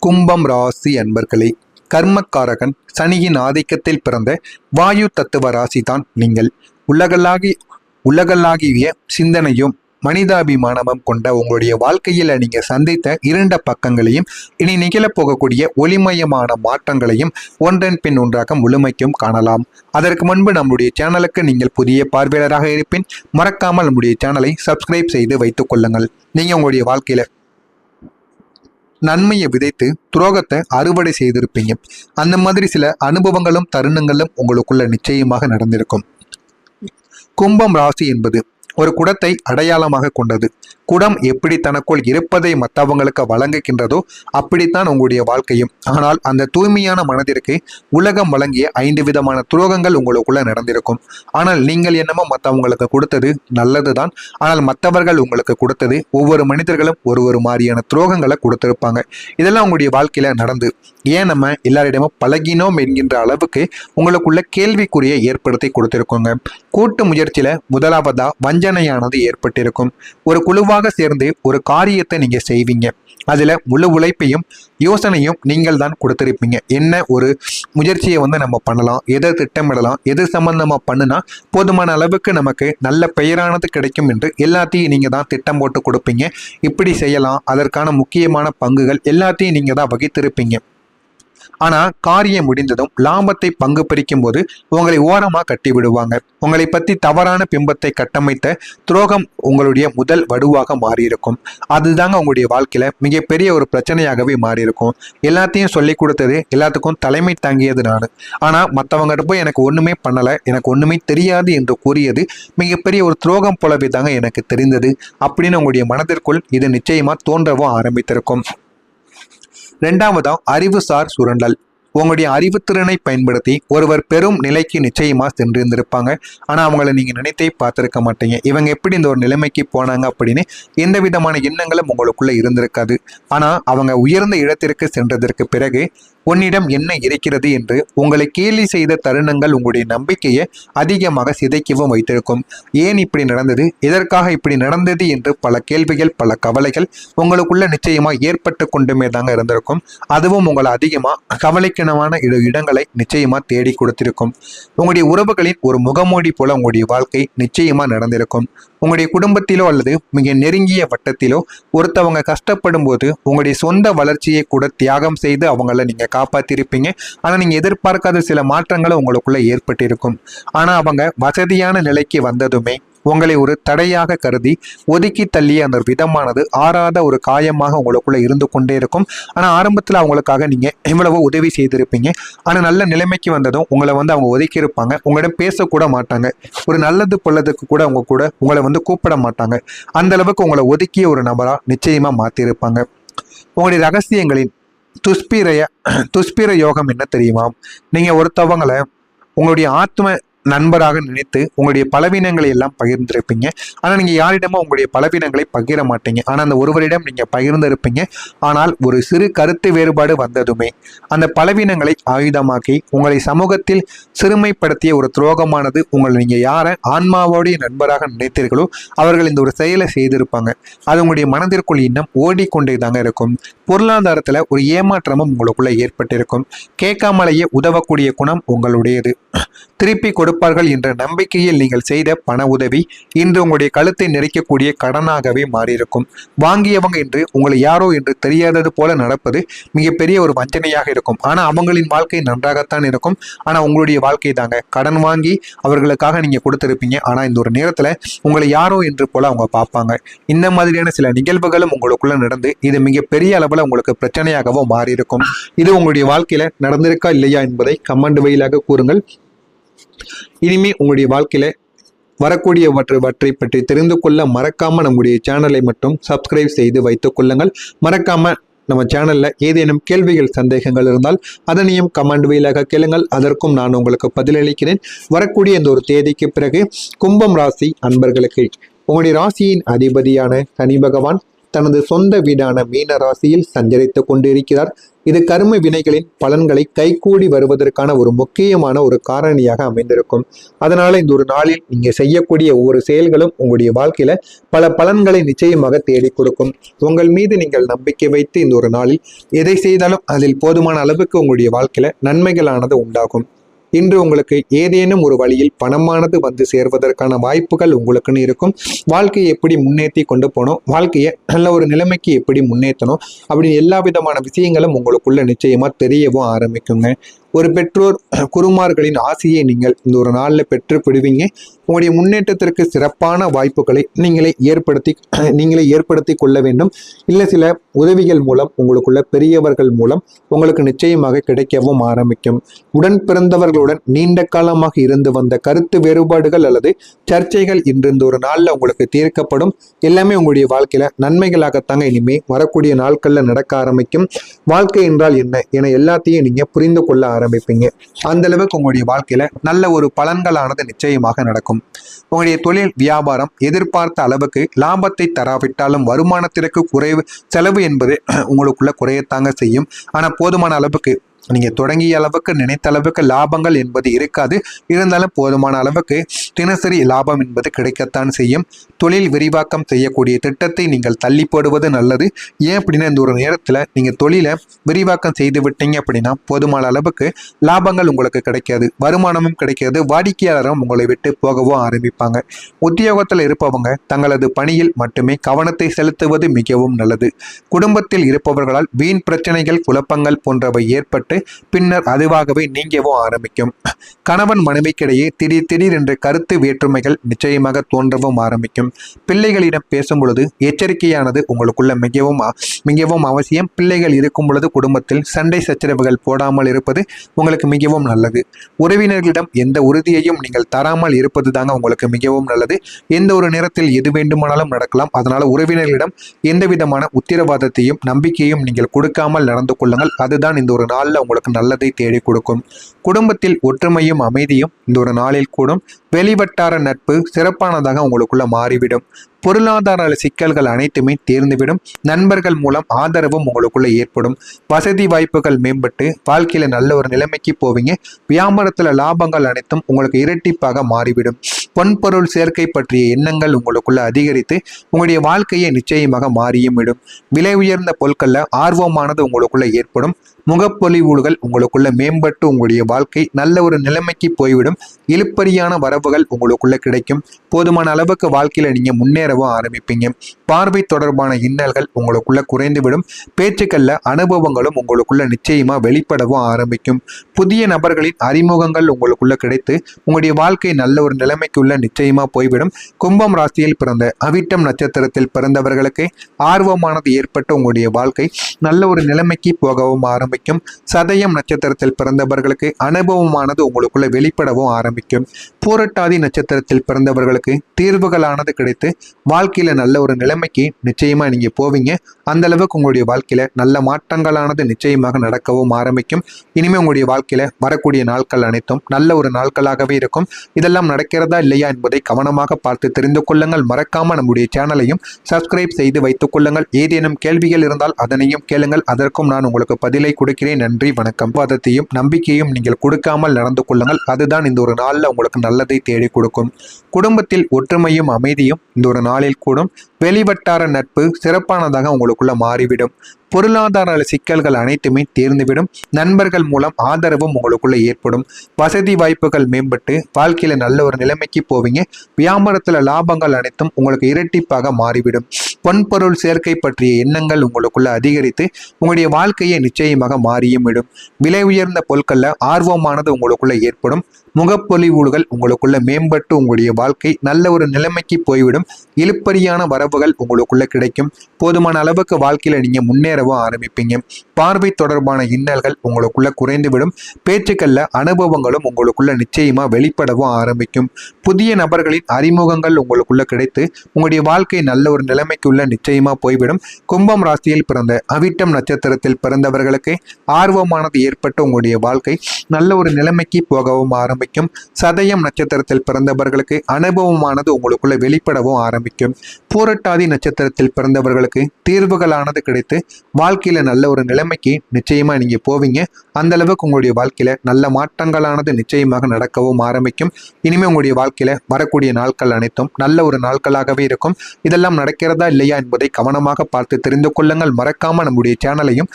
கும்பம் ராசி அன்பர்களே, கர்மக்காரகன் சனியின் ஆதிக்கத்தில் பிறந்த வாயு தத்துவ ராசி தான் நீங்கள். உலகளாகிய சிந்தனையும் மனிதாபிமானமும் கொண்ட உங்களுடைய வாழ்க்கையில நீங்க சந்தித்த இருண்ட பக்கங்களையும் இனி நிகழப்போகக்கூடிய ஒளிமயமான மாற்றங்களையும் ஒன்றன் பின் ஒன்றாக முழுமைக்கும் காணலாம். அதற்கு முன்பு நம்முடைய சேனலுக்கு நீங்கள் புதிய பார்வையாளராக இருப்பின் மறக்காமல் நம்முடைய சேனலை சப்ஸ்கிரைப் செய்து வைத்துக் கொள்ளுங்கள். நீங்க உங்களுடைய வாழ்க்கையில நன்மையை விதைத்து துரோகத்தை அறுவடை செய்திருப்பீங்க. அந்த மாதிரி சில அனுபவங்களும் தருணங்களும் உங்களுக்குள்ள நிச்சயமாக நடந்திருக்கும். கும்பம் ராசி என்பது ஒரு குடத்தை அடையாளமாக கொண்டது. குடம் எப்படி தனக்குள் இருப்பதை மற்றவங்களுக்கு வழங்குகின்றதோ அப்படித்தான் உங்களுடைய வாழ்க்கையும். ஆனால் அந்த தூய்மையான மனதிற்கு உலகம் வழங்கிய 5 விதமான துரோகங்கள் உங்களுக்குள்ள நடந்திருக்கும். ஆனால் நீங்கள் என்னமோ மற்றவங்களுக்கு கொடுத்தது நல்லதுதான். ஆனால் மற்றவர்கள் உங்களுக்கு கொடுத்தது ஒவ்வொரு மனிதர்களும் ஒரு மாதிரியான துரோகங்களை கொடுத்திருப்பாங்க. இதெல்லாம் உங்களுடைய வாழ்க்கையில நடந்து ஏன் நம்ம எல்லாரிடமும் பழகினோம் என்கின்ற அளவுக்கு உங்களுக்குள்ள கேள்விக்குறியை ஏற்படுத்தி கொடுத்திருக்கோங்க. கூட்டு முயற்சியில முதலாவதா வஞ்சனையானது ஏற்பட்டிருக்கும். ஒரு குழுவாக சேர்ந்து ஒரு காரியத்தை நீங்க செய்வீங்க. அதுல முழு உழைப்பையும் யோசனையும் நீங்கள் தான் கொடுத்திருப்பீங்க. என்ன ஒரு முயற்சியை நம்ம பண்ணலாம், எதை திட்டமிடலாம், எது சம்பந்தமா பண்ணுனா போதுமான அளவுக்கு நமக்கு நல்ல பெயரானது கிடைக்கும் என்று எல்லாத்தையும் நீங்க தான் திட்டம் போட்டு கொடுப்பீங்க. இப்படி செய்யலாம், அதற்கான முக்கியமான பங்குகள் எல்லாத்தையும் நீங்க தான் வகித்திருப்பீங்க. ஆனா காரியம் முடிந்ததும் லாபத்தை பங்கு பிரிக்கும் போது உங்களை ஓரமா கட்டி விடுவாங்க. உங்களை பத்தி தவறான பிம்பத்தை கட்டமைத்த துரோகம் உங்களுடைய முதல் வடுவாக மாறியிருக்கும். அதுதாங்க உங்களுடைய வாழ்க்கையில மிகப்பெரிய ஒரு பிரச்சனையாகவே மாறியிருக்கும். எல்லாத்தையும் சொல்லி கொடுத்தது, எல்லாத்துக்கும் தலைமை தாங்கியது நான். ஆனா மற்றவங்கிட்ட போய் எனக்கு ஒண்ணுமே பண்ணல, எனக்கு ஒண்ணுமே தெரியாது என்று கூறியது மிகப்பெரிய ஒரு துரோகம் போலவே தாங்க எனக்கு தெரிந்தது அப்படின்னு உங்களுடைய மனதிற்குள் இது நிச்சயமா தோன்றவும் ஆரம்பித்திருக்கும். 2வதா அறிவுசார் சுரண்டல். உங்களுடைய அறிவுத்திறனை பயன்படுத்தி ஒருவர் பெரும் நிலைக்கு நிச்சயமா சென்றிருந்திருப்பாங்க. ஆனா அவங்கள நீங்க நினைத்தே பார்த்திருக்க மாட்டீங்க. இவங்க எப்படி இந்த ஒரு நிலைமைக்கு போனாங்க அப்படின்னு எந்த விதமான எண்ணங்களும் உங்களுக்குள்ள இருந்திருக்காது. ஆனா அவங்க உயர்ந்த இடத்திற்கு சென்றதற்கு பிறகு உன்னிடம் என்ன இருக்கிறது என்று உங்களை கேலி செய்த தருணங்கள் உங்களுடைய நம்பிக்கையை அதிகமாக சிதைக்கவும் வைத்திருக்கும். ஏன் இப்படி நடந்தது, எதற்காக இப்படி நடந்தது என்று பல கேள்விகள், பல கவலைகள் உங்களுக்குள்ள நிச்சயமா ஏற்பட்டு கொண்டுமே தாங்க இருந்திருக்கும். அதுவும் உங்களை அதிகமா கவலைக்கிணமான இடங்களை நிச்சயமா தேடி கொடுத்திருக்கும். உங்களுடைய உறவுகளின் ஒரு முகமூடி போல உங்களுடைய வாழ்க்கை நிச்சயமா நடந்திருக்கும். உங்களுடைய குடும்பத்திலோ அல்லது மிக நெருங்கிய வட்டத்திலோ ஒருத்தவங்க கஷ்டப்படும் போது உங்களுடைய சொந்த வளர்ச்சியை கூட தியாகம் செய்து அவங்கள நீங்க காப்பாத்திருப்பீங்க. ஆனா நீங்க எதிர்பார்க்காத சில மாற்றங்களும் உங்களுக்குள்ள ஏற்பட்டிருக்கும். ஆனா அவங்க வசதியான நிலைக்கு வந்ததுமே உங்களை ஒரு தடையாக கருதி ஒதுக்கி தள்ளிய அந்த விதமானது ஆறாத ஒரு காயமாக உங்களுக்குள்ள இருந்து கொண்டே இருக்கும். ஆனா ஆரம்பத்துல அவங்களுக்காக நீங்க இவ்வளவோ உதவி செய்திருப்பீங்க. ஆனா நல்ல நிலைமைக்கு வந்ததும் உங்களை அவங்க ஒதுக்கி இருப்பாங்க. உங்களிடம் பேசக்கூட மாட்டாங்க. ஒரு நல்லது பொல்லதுக்கு கூட உங்களை கூப்பிட மாட்டாங்க. அந்த அளவுக்கு உங்களை ஒதுக்கிய ஒரு நபரா நிச்சயமா மாத்திருப்பாங்க. உங்களுடைய ரகசியங்களின் துஷ்பிர யோகம் என்ன தெரியுமா? நீங்க ஒருத்தவங்களை உங்களுடைய ஆத்ம நண்பராக நினைத்து உங்களுடைய பலவீனங்களை எல்லாம் பகிர்ந்திருப்பீங்க. ஆனா நீங்க யாரிடமும் உங்களுடைய பலவீனங்களை பகிர மாட்டீங்க. ஆனா அந்த ஒருவரிடம் நீங்க பகிர்ந்திருப்பீங்க. ஆனால் ஒரு சிறு கருத்து வேறுபாடு வந்ததுமே அந்த பலவீனங்களை ஆயுதமாக்கி உங்களை சமூகத்தில் சிறுமைப்படுத்திய ஒரு துரோகமானது உங்களை நீங்க யாரை ஆன்மாவோடைய நண்பராக நினைத்தீர்களோ அவர்கள் இந்த ஒரு செயலை செய்திருப்பாங்க. அது உங்களுடைய மனதிற்குள் இன்னும் ஓடிக்கொண்டே தாங்க இருக்கும். பொருளாதாரத்துல ஒரு ஏமாற்றமும் உங்களுக்குள்ள ஏற்பட்டிருக்கும். கேட்காமலேயே உதவக்கூடிய குணம் உங்களுடையது. திருப்பி கொடுப்பார்கள் என்ற நம்பிக்கையில் நீங்கள் செய்த பண உதவி இன்று உங்களுடைய கழுத்தை நெரிக்கக்கூடிய கடனாகவே மாறியிருக்கும். வாங்கியவங்க என்று உங்களை யாரோ என்று தெரியாதது போல நடப்பது மிகப்பெரிய ஒரு வஞ்சனையாக இருக்கும். ஆனா அவங்களின் வாழ்க்கை நன்றாகத்தான் இருக்கும். ஆனா உங்களுடைய வாழ்க்கை தாங்க கடன் வாங்கி அவர்களுக்காக நீங்க கொடுத்திருப்பீங்க. ஆனா இந்த ஒரு நேரத்துல உங்களை யாரோ என்று போல அவங்க பார்ப்பாங்க. இந்த மாதிரியான சில நிகழ்வுகளும் உங்களுக்குள்ள நடந்து இது மிகப்பெரிய அளவுல உங்களுக்கு பிரச்சனையாகவும் மாறியிருக்கும். இது உங்களுடைய வாழ்க்கையில நடந்திருக்கா இல்லையா என்பதை கமெண்ட் வழியாக கூறுங்கள். இனிமே உங்களுடைய வாழ்க்கையில வரக்கூடியவற்றை பற்றி தெரிந்து கொள்ள மறக்காம நம்முடைய சேனலை மட்டும் சப்ஸ்கிரைப் செய்து வைத்துக் கொள்ளுங்கள். மறக்காம நம்ம சேனல்ல ஏதேனும் கேள்விகள், சந்தேகங்கள் இருந்தால் அதனையும் கமெண்ட் வழியாக கேளுங்கள். அதற்கும் நான் உங்களுக்கு பதிலளிக்கிறேன். வரக்கூடிய இந்த ஒரு தேதிக்கு பிறகு கும்பம் ராசி அன்பர்களுக்கு உங்களுடைய ராசியின் அதிபதியான சனி பகவான் தனது சொந்த வீடான மீன ராசியில் சஞ்சரித்துக் கொண்டிருக்கிறார். இது கர்ம வினைகளின் பலன்களை கைகூடி வருவதற்கான ஒரு முக்கியமான ஒரு காரணியாக அமைந்திருக்கும். அதனால இந்த ஒரு நாளில் நீங்க செய்யக்கூடிய ஒவ்வொரு செயல்களும் உங்களுடைய வாழ்க்கையில பல பலன்களை நிச்சயமாக தேடி கொடுக்கும். உங்கள் மீது நீங்கள் நம்பிக்கை வைத்து இந்த ஒரு நாளில் எதை செய்தாலும் அதில் போதுமான அளவுக்கு உங்களுடைய வாழ்க்கையில நன்மைகளானது உண்டாகும். இன்று உங்களுக்கு ஏதேனும் ஒரு வழியில் பணமானது வந்து சேர்வதற்கான வாய்ப்புகள் உங்களுக்குன்னு இருக்கும். வாழ்க்கையை எப்படி முன்னேற்றி கொண்டு போகணும், வாழ்க்கையை நல்ல ஒரு நிலைமைக்கு எப்படி முன்னேற்றணும் அப்படின்னு எல்லா விதமான விஷயங்களும் உங்களுக்குள்ள நிச்சயமா தெரியவும் ஆரம்பிக்குங்க. ஒரு பெற்றோர் குருமார்களின் ஆசையை நீங்கள் இந்த ஒரு நாளில் பெற்று விடுவீங்க. உங்களுடைய முன்னேற்றத்திற்கு சிறப்பான வாய்ப்புகளை நீங்களே ஏற்படுத்தி கொள்ள வேண்டும். இல்லை சில உதவிகள் மூலம் உங்களுக்குள்ள பெரியவர்கள் மூலம் உங்களுக்கு நிச்சயமாக கிடைக்கவும் ஆரம்பிக்கும். உடன் பிறந்தவர்களுடன் நீண்ட காலமாக இருந்து வந்த கருத்து வேறுபாடுகள் அல்லது சர்ச்சைகள் இன்று இந்த ஒரு நாளில் உங்களுக்கு தீர்க்கப்படும். எல்லாமே உங்களுடைய வாழ்க்கையில நன்மைகளாகத்தாங்க இனிமே வரக்கூடிய நாட்கள்ல நடக்க ஆரம்பிக்கும். வாழ்க்கை என்றால் என்ன என எல்லாத்தையும் நீங்க புரிந்து கொள்ள ஆரம்பிப்பீங்க. அந்த அளவுக்கு உங்களுடைய வாழ்க்கையில நல்ல ஒரு பலன்களானது நிச்சயமாக நடக்கும். உங்களுடைய தொழில் வியாபாரம் எதிர்பார்த்த அளவுக்கு லாபத்தை தராவிட்டாலும் வருமானத்திற்கு குறைவு செலவு என்பது உங்களுக்குள்ள குறையத்தாங்க செய்யும். ஆனா போதுமான அளவுக்கு நீங்க தொடங்கிய அளவுக்கு நினைத்த அளவுக்கு லாபங்கள் என்பது இருக்காது. இருந்தாலும் போதுமான அளவுக்கு தினசரி லாபம் என்பது கிடைக்கத்தான் செய்யும். தொழில் விரிவாக்கம் செய்யக்கூடிய திட்டத்தை நீங்கள் தள்ளி போடுவது நல்லது. ஏன் அப்படின்னா இந்த ஒரு நேரத்தில் நீங்கள் தொழிலை விரிவாக்கம் செய்து விட்டீங்க அப்படின்னா போதுமான அளவுக்கு லாபங்கள் உங்களுக்கு கிடைக்காது, வருமானமும் கிடைக்காது, வாடிக்கையாளரும் உங்களை விட்டு போகவும் ஆரம்பிப்பாங்க. உத்தியோகத்தில் இருப்பவங்க தங்களது பணியில் மட்டுமே கவனத்தை செலுத்துவது மிகவும் நல்லது. குடும்பத்தில் இருப்பவர்களால் வீண் பிரச்சனைகள் குழப்பங்கள் போன்றவை ஏற்பட்டு பின்னர் அதுவாகவே நீங்கவும் ஆரம்பிக்கும். கணவன் மனைவிக்கிடையே திடீர் என்று கருத்து வேற்றுமைகள் நிச்சயமாக தோன்றவும் ஆரம்பிக்கும். பிள்ளைகளிடம் பேசும் பொழுது எச்சரிக்கையானது உங்களுக்குள்ள மிகவும் அவசியம். பிள்ளைகள் இருக்கும் பொழுது குடும்பத்தில் சண்டை சச்சரவுகள் போடாமல் இருப்பது உங்களுக்கு மிகவும் நல்லது. உறவினர்களிடம் எந்த உறுதியையும் நீங்கள் தராமல் இருப்பது தாங்க உங்களுக்கு மிகவும் நல்லது. எந்த ஒரு நேரத்தில் எது வேண்டுமானாலும் நடக்கலாம். அதனால உறவினர்களிடம் எந்த விதமான உத்தரவாதத்தையும் நம்பிக்கையும் நீங்கள் கொடுக்காமல் நடந்து கொள்ளுங்கள். அதுதான் இந்த ஒரு நாளில் உங்களுக்கு நல்லதை தேடி கொடுக்கும். குடும்பத்தில் ஒற்றுமையும் அமைதியும் இந்த ஒரு நாளில் கூடும். வெளிவட்டார நட்பு சிறப்பானதாக உங்களுக்குள்ள மாறிவிடும். பொருளாதார சிக்கல்கள் அனைத்துமே தீர்ந்துவிடும். நண்பர்கள் மூலம் ஆதரவும் உங்களுக்குள்ள ஏற்படும். வசதி வாய்ப்புகள் மேம்பட்டு வாழ்க்கையில நல்ல ஒரு நிலைமைக்கு போவீங்க. வியாபாரத்துல லாபங்கள் அனைத்தும் உங்களுக்கு இரட்டிப்பாக மாறிவிடும். பொன்பொருள் சேர்க்கை பற்றிய எண்ணங்கள் உங்களுக்குள்ள அதிகரித்து உங்களுடைய வாழ்க்கையை நிச்சயமாக மாறியும் விடும். விலை உயர்ந்த பொருட்கள்ல ஆர்வமானது உங்களுக்குள்ள ஏற்படும். முகப்பொலிவுகள் உங்களுக்குள்ள மேம்பட்டு உங்களுடைய வாழ்க்கை நல்ல ஒரு நிலைமைக்கு போய்விடும். இழுப்பறியான வரவுகள் உங்களுக்குள்ள கிடைக்கும். போதுமான அளவுக்கு வாழ்க்கையில நீங்க முன்னேறவும் ஆரம்பிப்பீங்க. பார்வை தொடர்பான இன்னல்கள் உங்களுக்குள்ள குறைந்துவிடும். பேச்சுக்கள்ல அனுபவங்களும் உங்களுக்குள்ள நிச்சயமா வெளிப்படவும் ஆரம்பிக்கும். புதிய நபர்களின் அறிமுகங்கள் உங்களுக்குள்ள கிடைத்து உங்களுடைய வாழ்க்கை நல்ல ஒரு நிலைமைக்குள்ள நிச்சயமா போய்விடும். கும்பம் ராசியில் பிறந்த அவிட்டம் நட்சத்திரத்தில் பிறந்தவர்களுக்கு ஆர்வமானது ஏற்பட்டு உங்களுடைய வாழ்க்கை நல்ல ஒரு நிலைமைக்கு போகவும் ஆரம்பிக்கும். சதயம் நட்சத்திரத்தில் பிறந்தவர்களுக்கு அனுபவமானது உங்களுக்குள்ள வெளிப்படவும் ஆரம்பிக்கும். பூரட்டாதி நட்சத்திரத்தில் பிறந்தவர்களுக்கு தீர்வுகளானது கிடைத்து வாழ்க்கையில நல்ல ஒரு நிலைமைக்கு நிச்சயமா நீங்க போவீங்க. அந்த அளவுக்கு உங்களுடைய வாழ்க்கையில நல்ல மாற்றங்களானது நிச்சயமாக நடக்கவும் ஆரம்பிக்கும். இனிமே உங்களுடைய வாழ்க்கையில வரக்கூடிய நாட்கள் அனைத்தும் நல்ல ஒரு நாட்களாகவே இருக்கும். இதெல்லாம் நடக்கிறதா இல்லையா என்பதை கவனமாக பார்த்து தெரிந்து கொள்ளுங்கள். மறக்காம நம்முடைய சேனலையும் சப்ஸ்கிரைப் செய்து வைத்துக் கொள்ளுங்கள். ஏதேனும் கேள்விகள் இருந்தால் அதனையும் கேளுங்கள். அதற்கும் நான் உங்களுக்கு பதிலை கொடுக்கிறேன். நன்றி, வணக்கம். வாதத்தையும் நம்பிக்கையும் நீங்கள் கொடுக்காமல் நடந்து கொள்ளுங்கள். அதுதான் இந்த ஒரு நாளில் உங்களுக்கு நல்லதை தேடி கொடுக்கும். குடும்பத்தில் ஒற்றுமையும் அமைதியும் இந்த ஒரு நாளில் கூடும். வெளிவட்டார நட்பு சிறப்பானதாக உங்களுக்குள்ள மாறிவிடும். பொருளாதார சிக்கல்கள் அனைத்துமே தீர்ந்துவிடும். நண்பர்கள் மூலம் ஆதரவும் உங்களுக்குள்ள ஏற்படும். வசதி வாய்ப்புகள் மேம்பட்டு வாழ்க்கையில நல்ல ஒரு நிலைமைக்கு போவீங்க. வியாபாரத்துல லாபங்கள் அனைத்தும் உங்களுக்கு இரட்டிப்பாக மாறிவிடும். பொன்பொருள் சேர்க்கை பற்றிய எண்ணங்கள் உங்களுக்குள்ள அதிகரித்து உங்களுடைய வாழ்க்கையை நிச்சயமாக மாறியும் விடும். விலை உயர்ந்த பொருட்கள்ல ஆர்வமானது உங்களுக்குள்ள ஏற்படும். முகப்பொலிவுகள் உங்களுக்குள்ள மேம்பட்டு உங்களுடைய வாழ்க்கை நல்ல ஒரு நிலைமைக்கு போய்விடும். இழுப்பறியான வரவுகள் உங்களுக்குள்ள கிடைக்கும். போதுமான அளவுக்கு வாழ்க்கையில நீங்க முன்னேறவும் ஆரம்பிப்பீங்க. பார்வை தொடர்பான இன்னல்கள் உங்களுக்குள்ள குறைந்துவிடும். பேச்சுக்கள்ல அனுபவங்களும் உங்களுக்குள்ள நிச்சயமா வெளிப்படவும் ஆரம்பிக்கும். புதிய நபர்களின் அறிமுகங்கள் உங்களுக்குள்ள கிடைத்து உங்களுடைய வாழ்க்கை நல்ல ஒரு நிலைமைக்குள்ள நிச்சயமா போய்விடும். கும்பம் ராசியில் பிறந்த அவிட்டம் நட்சத்திரத்தில் பிறந்தவர்களுக்கு ஆர்வமானது ஏற்பட்டு உங்களுடைய வாழ்க்கை நல்ல ஒரு நிலைமைக்கு போகவும் ஆரம்பிக்கும். சதயம் நட்சத்திரத்தில் பிறந்தவர்களுக்கு அனுபவமானது உங்களுக்குள்ள வெளிப்படவும் ஆரம்பிக்கும். பூரட்டாதி பூரட்டாதி நட்சத்திரத்தில் பிறந்தவர்களுக்கு தீர்வுகளானது கிடைத்து வாழ்க்கையில நல்ல ஒரு நிலைமைக்கு நிச்சயமா நீங்க போவீங்க. அந்த அளவுக்கு உங்களுடைய வாழ்க்கையில நல்ல மாற்றங்களானது நிச்சயமாக நடக்கவும் ஆரம்பிக்கும். இனிமே உங்களுடைய வாழ்க்கையில வரக்கூடிய நாட்கள் அனைத்தும் நல்ல ஒரு நாட்களாகவே இருக்கும். இதெல்லாம் நடக்கிறதா இல்லையா என்பதை கவனமாக பார்த்து தெரிந்து கொள்ளுங்கள். மறக்காம நம்முடைய சேனலையும்